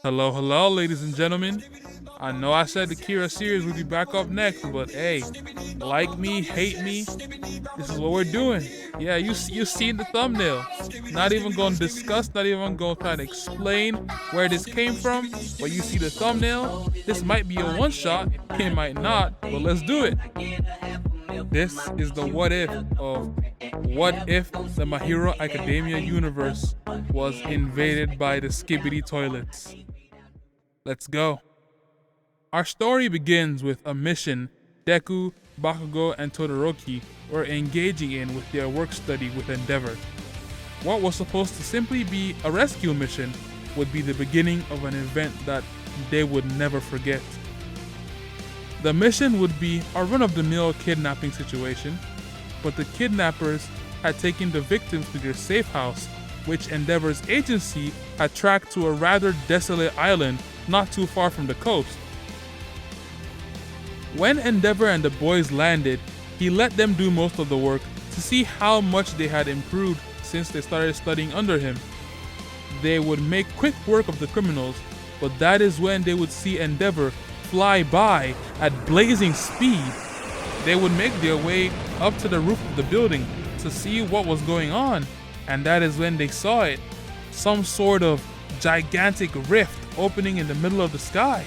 Hello, hello, ladies and gentlemen. I know I said the Kira series would be back up next, but hey, like me, hate me, this is what we're doing. Yeah, you seen the thumbnail. Not even gonna discuss, not even gonna try to explain where this came from, but you see the thumbnail. This might be a one shot, it might not, but let's do it. This is the what if of what if the My Hero Academia universe was invaded by the Skibidi toilets. Let's go. Our story begins with a mission Deku, Bakugo, and Todoroki were engaging in with their work study with Endeavor. What was supposed to simply be a rescue mission would be the beginning of an event that they would never forget. The mission would be a run-of-the-mill kidnapping situation, but the kidnappers had taken the victims to their safe house, which Endeavor's agency had tracked to a rather desolate island not too far from the coast. When Endeavor and the boys landed, he let them do most of the work to see how much they had improved since they started studying under him. They would make quick work of the criminals, but that is when they would see Endeavor fly by at blazing speed. They would make their way up to the roof of the building to see what was going on, and that is when they saw it. Some sort of gigantic rift opening in the middle of the sky.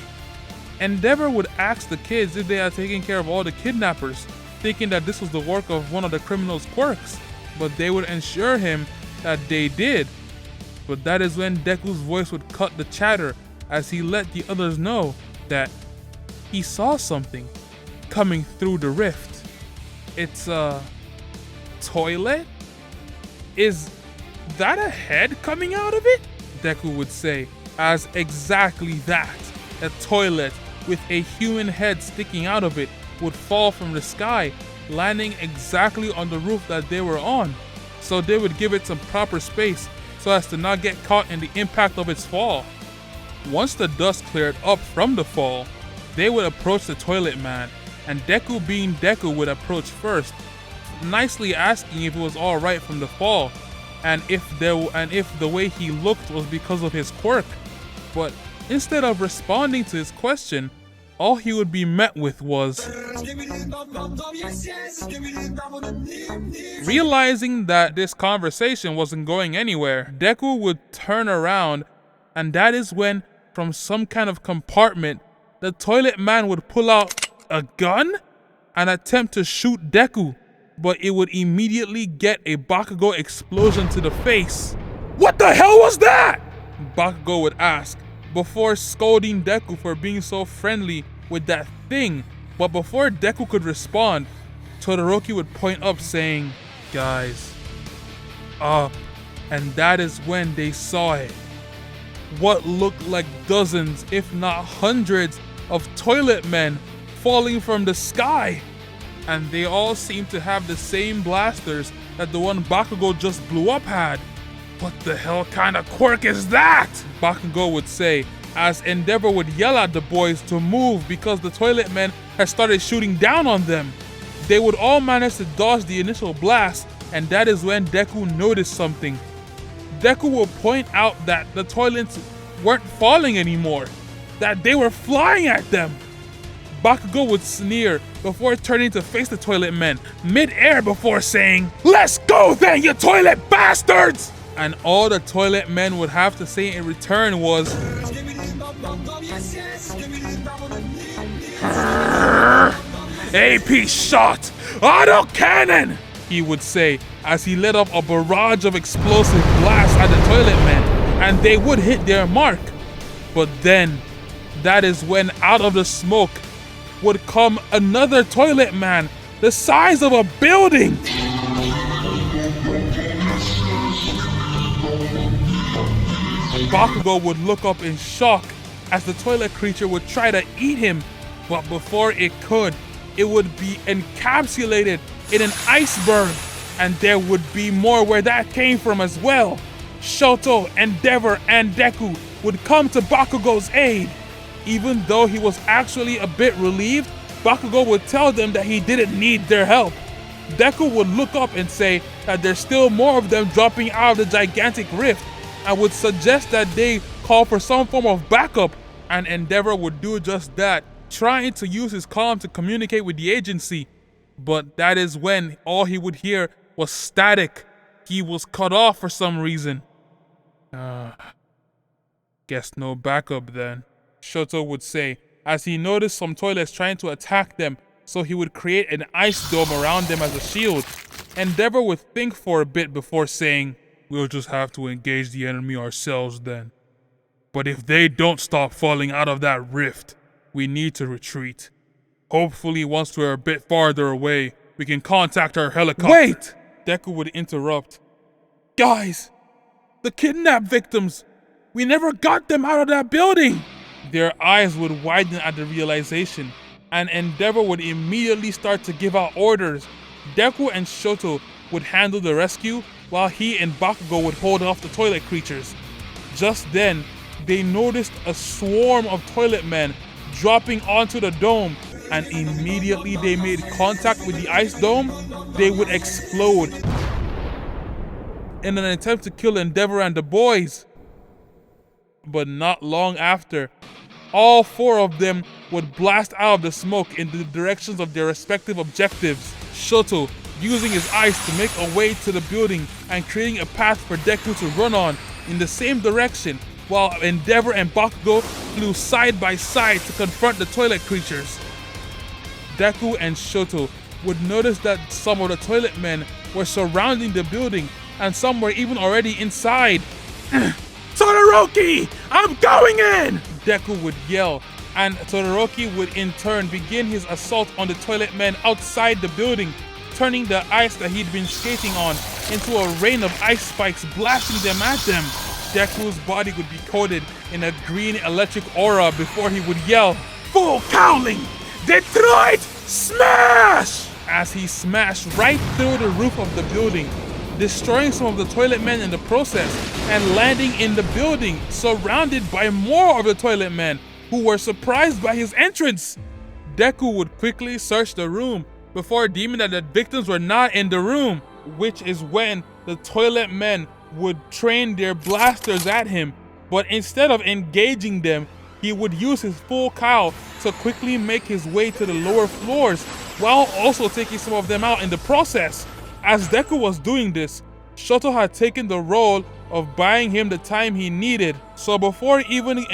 Endeavor would ask the kids if they had taken care of all the kidnappers, thinking that this was the work of one of the criminals' quirks, but they would assure him that they did. But that is when Deku's voice would cut the chatter as he let the others know that he saw something coming through the rift. It's a toilet? Is that a head coming out of it? Deku would say, as exactly that, a toilet with a human head sticking out of it would fall from the sky, landing exactly on the roof that they were on. So they would give it some proper space so as to not get caught in the impact of its fall. Once the dust cleared up from the fall, they would approach the toilet man, and Deku being Deku would approach first, nicely asking if it was alright from the fall, and if the way he looked was because of his quirk. But instead of responding to his question, all he would be met with was realizing that this conversation wasn't going anywhere. Deku would turn around, and that is when, from some kind of compartment, the toilet man would pull out a gun and attempt to shoot Deku, but it would immediately get a Bakugo explosion to the face. "What the hell was that?" Bakugo would ask, before scolding Deku for being so friendly with that thing. But before Deku could respond, Todoroki would point up saying, "Guys, up," and that is when they saw it. What looked like dozens, if not hundreds, of toilet men falling from the sky. And they all seemed to have the same blasters that the one Bakugo just blew up had. "What the hell kind of quirk is that?" Bakugo would say, as Endeavor would yell at the boys to move because the toilet men had started shooting down on them. They would all manage to dodge the initial blast, and that is when Deku noticed something. Deku will point out that the toilets weren't falling anymore, that they were flying at them. Bakugo would sneer before turning to face the toilet men mid-air before saying, "Let's go then, you toilet bastards!" And all the toilet men would have to say in return was, "AP shot! Auto cannon!" he would say as he let off a barrage of explosive blasts at the toilet men, and they would hit their mark. But then, that is when out of the smoke would come another toilet man the size of a building. Bakugo would look up in shock as the toilet creature would try to eat him, but before it could, it would be encapsulated in an iceberg, and there would be more where that came from as well. Shoto, Endeavor, and Deku would come to Bakugo's aid. Even though he was actually a bit relieved, Bakugo would tell them that he didn't need their help. Deku would look up and say that there's still more of them dropping out of the gigantic rift, and would suggest that they call for some form of backup, and Endeavor would do just that, trying to use his comm to communicate with the agency. But that is when all he would hear was static. He was cut off for some reason. Guess no backup then, Shoto would say, as he noticed some toilets trying to attack them, so he would create an ice dome around them as a shield. Endeavor would think for a bit before saying, "We'll just have to engage the enemy ourselves then. But if they don't stop falling out of that rift, we need to retreat. Hopefully once we're a bit farther away, we can contact our helicopter." Wait! Deku would interrupt. "Guys, the kidnap victims! We never got them out of that building!" Their eyes would widen at the realization, and Endeavor would immediately start to give out orders. Deku and Shoto would handle the rescue, while he and Bakugo would hold off the toilet creatures. Just then, they noticed a swarm of toilet men dropping onto the dome, and immediately they made contact with the ice dome, they would explode in an attempt to kill Endeavor and the boys. But not long after, all four of them would blast out of the smoke in the directions of their respective objectives. Shoto using his ice to make a way to the building and creating a path for Deku to run on in the same direction, while Endeavor and Bakugo flew side by side to confront the toilet creatures. Deku and Shoto would notice that some of the toilet men were surrounding the building, and some were even already inside. "Todoroki, I'm going in!" Deku would yell, and Todoroki would in turn begin his assault on the toilet men outside the building, turning the ice that he'd been skating on into a rain of ice spikes, blasting them at them. Deku's body would be coated in a green electric aura before he would yell, "Full cowling! Detroit, smash!" as he smashed right through the roof of the building, destroying some of the toilet men in the process, and landing in the building, surrounded by more of the toilet men, who were surprised by his entrance. Deku would quickly search the room before deeming that the victims were not in the room, which is when the toilet men would train their blasters at him, but instead of engaging them, he would use his full cow to quickly make his way to the lower floors, while also taking some of them out in the process. As Deku was doing this, Shoto had taken the role of buying him the time he needed, so before even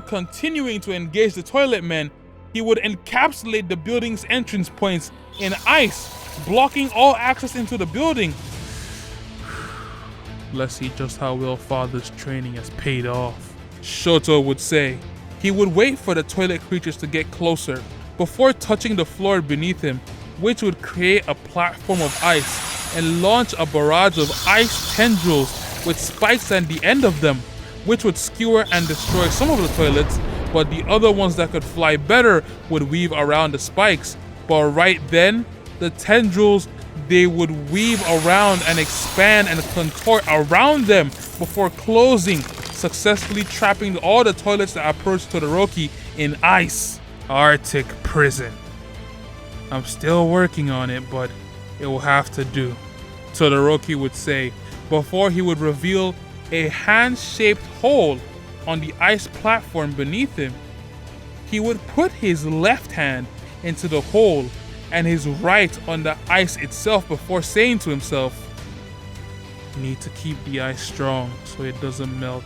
continuing to engage the toilet men, he would encapsulate the building's entrance points in ice, blocking all access into the building. "Let's see just how well Father's training has paid off," Shoto would say. He would wait for the toilet creatures to get closer before touching the floor beneath him, which would create a platform of ice and launch a barrage of ice tendrils with spikes at the end of them, which would skewer and destroy some of the toilets, but the other ones that could fly better would weave around the spikes. But right then, the tendrils, they would weave around and expand and contort around them before closing, successfully trapping all the toilets that approached Todoroki in ice. Arctic prison. I'm still working on it, but it will have to do, Todoroki would say, before he would reveal a hand-shaped hole on the ice platform beneath him. He would put his left hand into the hole and his right on the ice itself before saying to himself, "Need to keep the ice strong so it doesn't melt,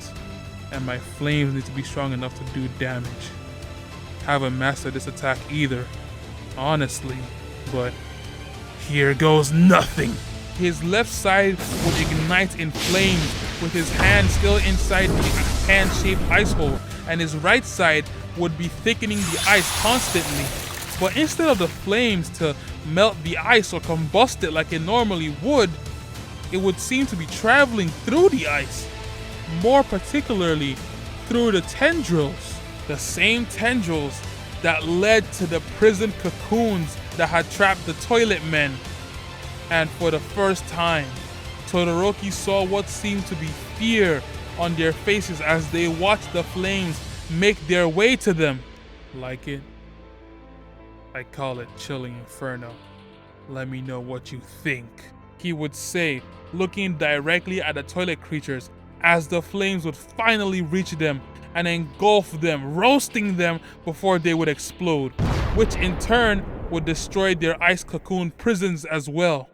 and my flames need to be strong enough to do damage. Haven't mastered this attack either, honestly, but here goes nothing." His left side would ignite in flames with his hand still inside the hand-shaped ice hole, and his right side would be thickening the ice constantly. But instead of the flames to melt the ice or combust it like it normally would, it would seem to be traveling through the ice, more particularly through the tendrils. The same tendrils that led to the prison cocoons that had trapped the toilet men. And for the first time, Todoroki saw what seemed to be fear on their faces as they watched the flames make their way to them. Like it? I call it chilling inferno. Let me know what you think, he would say, looking directly at the toilet creatures as the flames would finally reach them and engulf them, roasting them before they would explode, which in turn would destroy their ice cocoon prisons as well.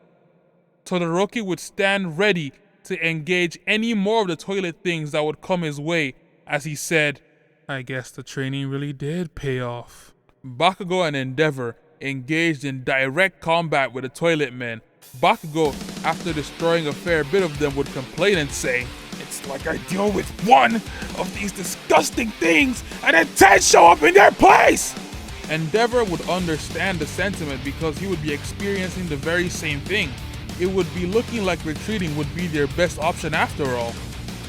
Todoroki would stand ready to engage any more of the toilet things that would come his way, as he said, "I guess the training really did pay off." Bakugo and Endeavor engaged in direct combat with the toilet men. Bakugo, after destroying a fair bit of them, would complain and say, "It's like I deal with one of these disgusting things and then 10 show up in their place!" Endeavor would understand the sentiment because he would be experiencing the very same thing. It would be looking like retreating would be their best option after all,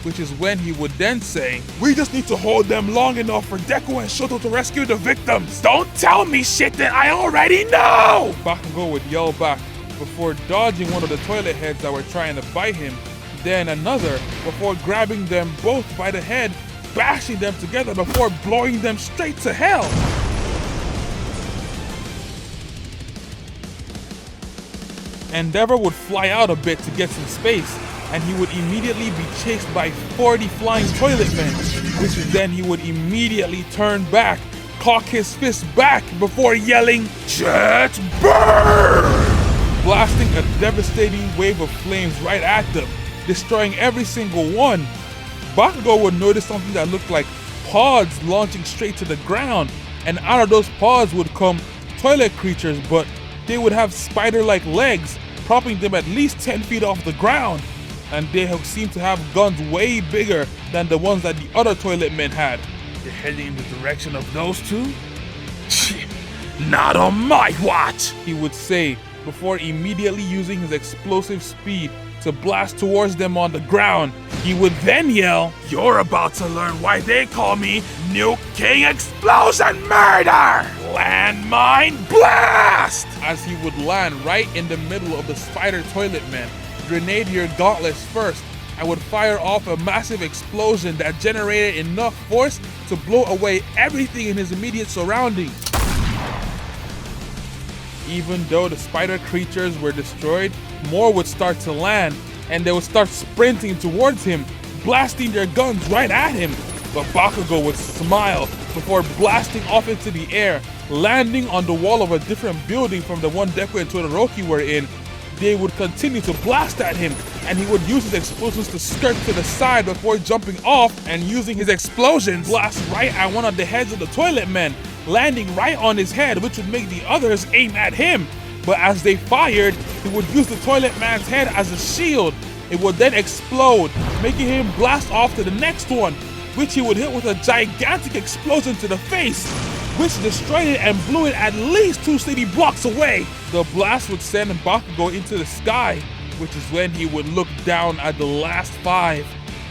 which is when he would then say, "We just need to hold them long enough for Deku and Shoto to rescue the victims. Don't tell me shit that I already know!" Bakugo would yell back before dodging one of the toilet heads that were trying to bite him, then another before grabbing them both by the head, bashing them together before blowing them straight to hell. Endeavor would fly out a bit to get some space, and he would immediately be chased by 40 flying toilet men, which then he would immediately turn back, cock his fist back before yelling, "Jet burn!" blasting a devastating wave of flames right at them, destroying every single one. Bakugo would notice something that looked like pods launching straight to the ground, and out of those pods would come toilet creatures, but they would have spider-like legs, propping them at least 10 feet off the ground, and they seemed to have guns way bigger than the ones that the other toilet men had. "They're heading in the direction of those two? Not on my watch," he would say, before immediately using his explosive speed to blast towards them on the ground. He would then yell, "You're about to learn why they call me Nuke King Explosion Murder! Landmine Blast!" as he would land right in the middle of the spider toilet men, grenade your gauntlets first, and would fire off a massive explosion that generated enough force to blow away everything in his immediate surroundings. Even though the spider creatures were destroyed, more would start to land, and they would start sprinting towards him, blasting their guns right at him. But Bakugo would smile before blasting off into the air, landing on the wall of a different building from the one Deku and Todoroki were in. They would continue to blast at him, and he would use his explosions to skirt to the side before jumping off and using his explosions blast right at one of the heads of the toilet men, landing right on his head, which would make the others aim at him. But as they fired, he would use the toilet man's head as a shield. It would then explode, making him blast off to the next one, which he would hit with a gigantic explosion to the face, which destroyed it and blew it at least 2 city blocks away. The blast would send Bakugo into the sky, which is when he would look down at the last 5,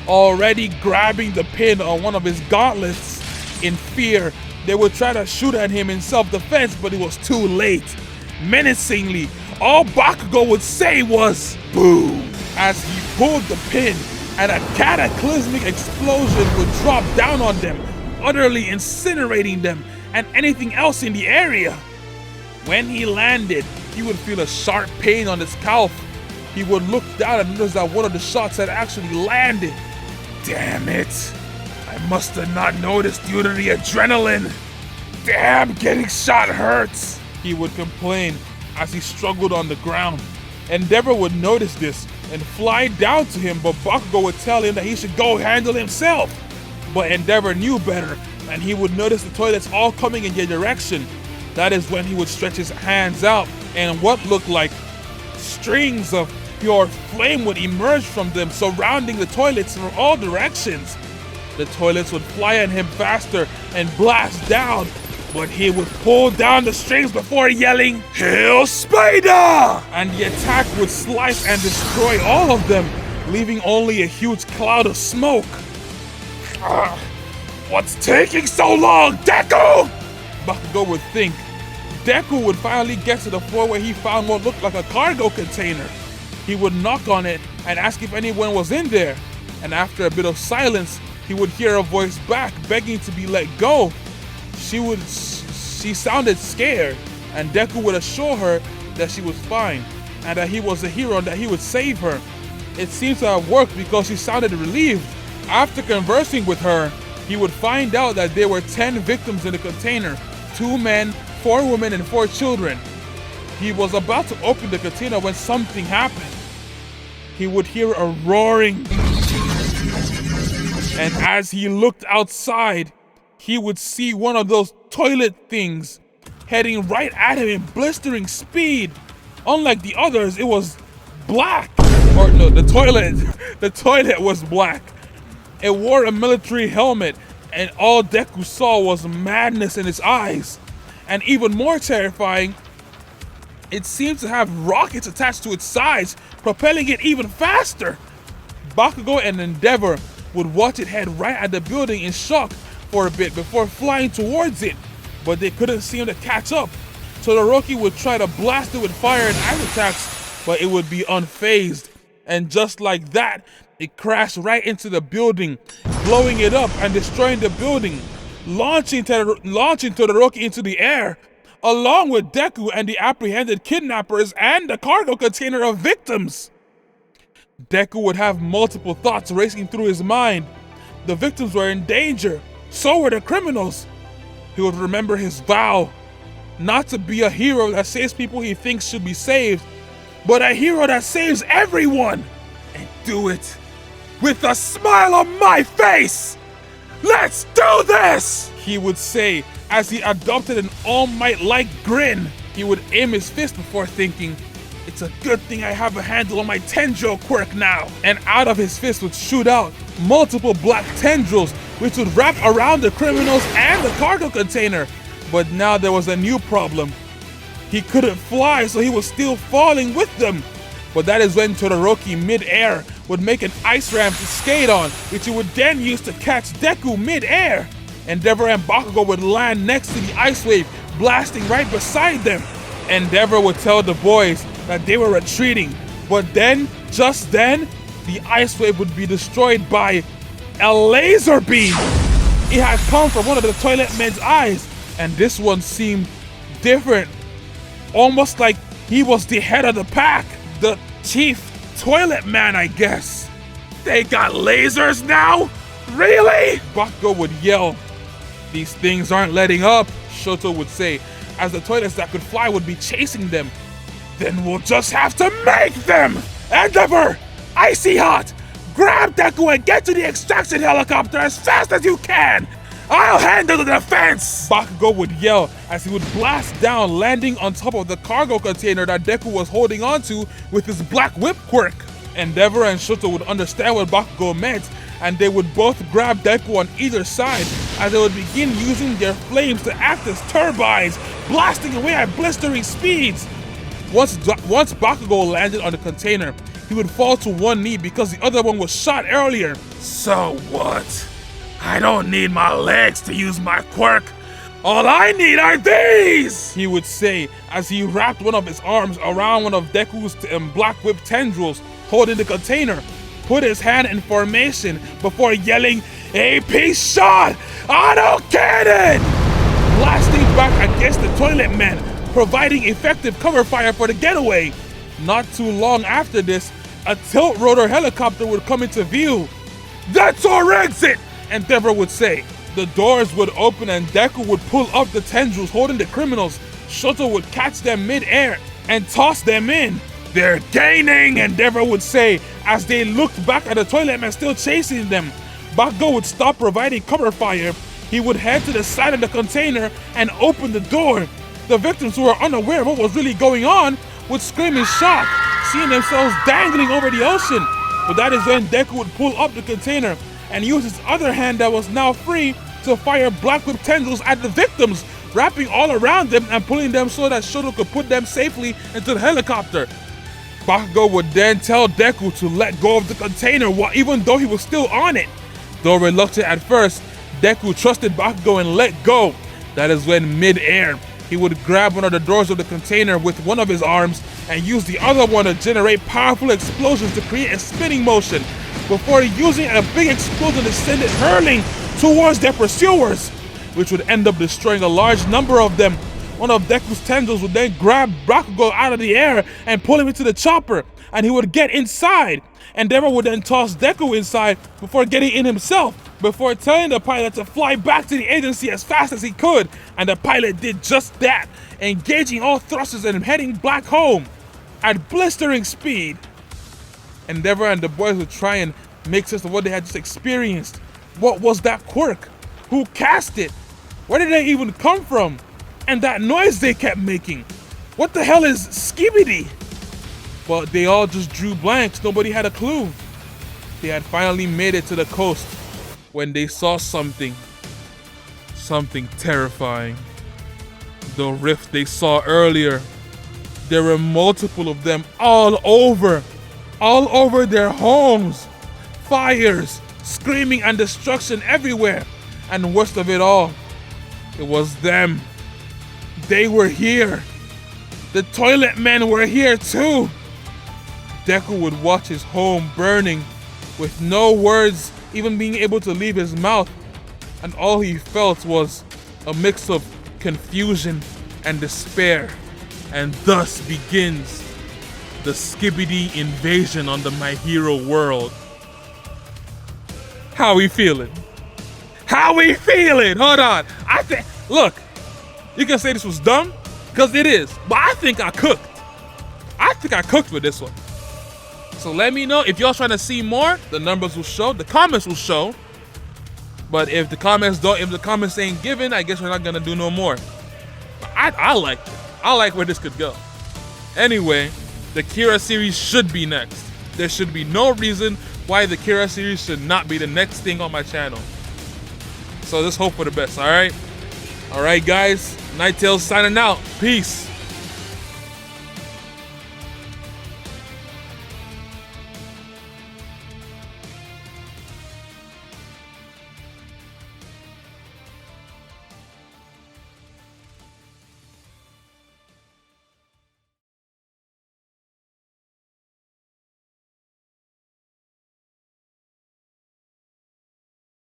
already grabbing the pin on one of his gauntlets. In fear, they would try to shoot at him in self-defense, but it was too late. Menacingly, all Bakugo would say was, "Boom," as he pulled the pin, and a cataclysmic explosion would drop down on them, utterly incinerating them and anything else in the area. When he landed, he would feel a sharp pain on his calf. He would look down and notice that one of the shots had actually landed. "Damn it, I must have not noticed due to the adrenaline. Damn, getting shot hurts," he would complain as he struggled on the ground. Endeavor would notice this and fly down to him, but Bakugo would tell him that he should go handle himself. But Endeavor knew better, and he would notice the toilets all coming in their direction. That is when he would stretch his hands out, and what looked like strings of pure flame would emerge from them, surrounding the toilets from all directions. The toilets would fly at him faster and blast down, but he would pull down the strings before yelling, "Hail Spider!" And the attack would slice and destroy all of them, leaving only a huge cloud of smoke. "What's taking so long, Deku?" Bakugo would think. Deku would finally get to the floor where he found what looked like a cargo container. He would knock on it and ask if anyone was in there, and after a bit of silence, he would hear a voice back begging to be let go. She sounded scared, and Deku would assure her that she was fine and that he was a hero and that he would save her. It seems to have worked because she sounded relieved. After conversing with her, he would find out that there were 10 victims in the container, 2 men, 4 women, and 4 children. He was about to open the container when something happened. He would hear a roaring. And as he looked outside, he would see one of those toilet things heading right at him in blistering speed. Unlike the others, it was black. Or no, the toilet was black. It wore a military helmet, and all Deku saw was madness in its eyes. And even more terrifying, it seemed to have rockets attached to its sides, propelling it even faster. Bakugo and Endeavor would watch it head right at the building in shock for a bit before flying towards it, but they couldn't seem to catch up. Todoroki would try to blast it with fire and ice attacks, but it would be unfazed. And just like that, it crashed right into the building, blowing it up and destroying the building, launching Todoroki into the air, along with Deku and the apprehended kidnappers and the cargo container of victims. Deku would have multiple thoughts racing through his mind. The victims were in danger, so were the criminals. He would remember his vow, not to be a hero that saves people he thinks should be saved, but a hero that saves everyone, and do it with a smile on my face. Let's do this, he would say as he adopted an All Might-like grin. He would aim his fist before thinking, it's a good thing I have a handle on my tendril quirk now. And out of his fist would shoot out multiple black tendrils, which would wrap around the criminals and the cargo container. But now there was a new problem. He couldn't fly, so he was still falling with them. But that is when Todoroki mid-air would make an ice ramp to skate on, which he would then use to catch Deku mid-air. Endeavor and Bakugo would land next to the ice wave, blasting right beside them. Endeavor would tell the boys that they were retreating, but then, just then, the ice wave would be destroyed by a laser beam. It had come from one of the toilet men's eyes, and this one seemed different, almost like he was the head of the pack, the chief toilet man, I guess. They got lasers now? Really? Bakugo would yell. These things aren't letting up, Shoto would say, as the toilets that could fly would be chasing them. Then we'll just have to make them! Endeavor! Icy Hot! Grab Deku and get to the extraction helicopter as fast as you can! I'll handle the defense! Bakugo would yell as he would blast down, landing on top of the cargo container that Deku was holding onto with his black whip quirk. Endeavor and Shoto would understand what Bakugo meant, and they would both grab Deku on either side as they would begin using their flames to act as turbines, blasting away at blistering speeds. Once Bakugo landed on the container, he would fall to one knee because the other one was shot earlier. So what? I don't need my legs to use my quirk. All I need are these, he would say as he wrapped one of his arms around one of Deku's black whip tendrils holding the container, put his hand in formation before yelling, AP shot! I don't get it! Blasting back against the toilet man, providing effective cover fire for the getaway. Not too long after this, a tilt rotor helicopter would come into view. That's our exit, Endeavor would say. The doors would open and Deku would pull up the tendrils holding the criminals. Shoto would catch them mid-air and toss them in. They're gaining, Endeavor would say as they looked back at the toilet man still chasing them. Bakugo would stop providing cover fire. He would head to the side of the container and open the door. The victims, who were unaware of what was really going on, would scream in shock, seeing themselves dangling over the ocean. But that is when Deku would pull up the container and use his other hand that was now free to fire black whip tendrils at the victims, wrapping all around them and pulling them so that Shoto could put them safely into the helicopter. Bakugo would then tell Deku to let go of the container even though he was still on it. Though reluctant at first, Deku trusted Bakugo and let go. That is when mid-air, he would grab one of the doors of the container with one of his arms and use the other one to generate powerful explosions to create a spinning motion, before using a big explosion to send it hurling towards their pursuers, which would end up destroying a large number of them one of Deku's tendrils would then grab Bakugo out of the air and pull him into the chopper, and he would get inside. Endeavor would then toss Deku inside before getting in himself, before telling the pilot to fly back to the agency as fast as he could, and the pilot did just that, engaging all thrusters and heading back home at blistering speed. Endeavor and the boys would try and make sense of what they had just experienced. What was that quirk? Who cast it? Where did they even come from? And that noise they kept making. What the hell is Skibidi? But they all just drew blanks. Nobody had a clue. They had finally made it to the coast when they saw something terrifying. The rift they saw earlier. There were multiple of them all over their homes. Fires, screaming, and destruction everywhere. And worst of it all, it was them. They were here. The toilet men were here too. Deku would watch his home burning with no words even being able to leave his mouth, and all he felt was a mix of confusion and despair. And thus begins the Skibidi invasion on the My Hero world. How we feeling? How we feeling? Hold on. Look, you can say this was dumb, because it is, but I think I cooked. I think I cooked with this one. So let me know if y'all trying to see more. The numbers will show, the comments will show. But if the comments ain't given, I guess we're not gonna do no more. But I like it. I like where this could go. Anyway, the Kira series should be next. There should be no reason why the Kira series should not be the next thing on my channel. So let's hope for the best, alright? Alright guys, Nighttail signing out. Peace.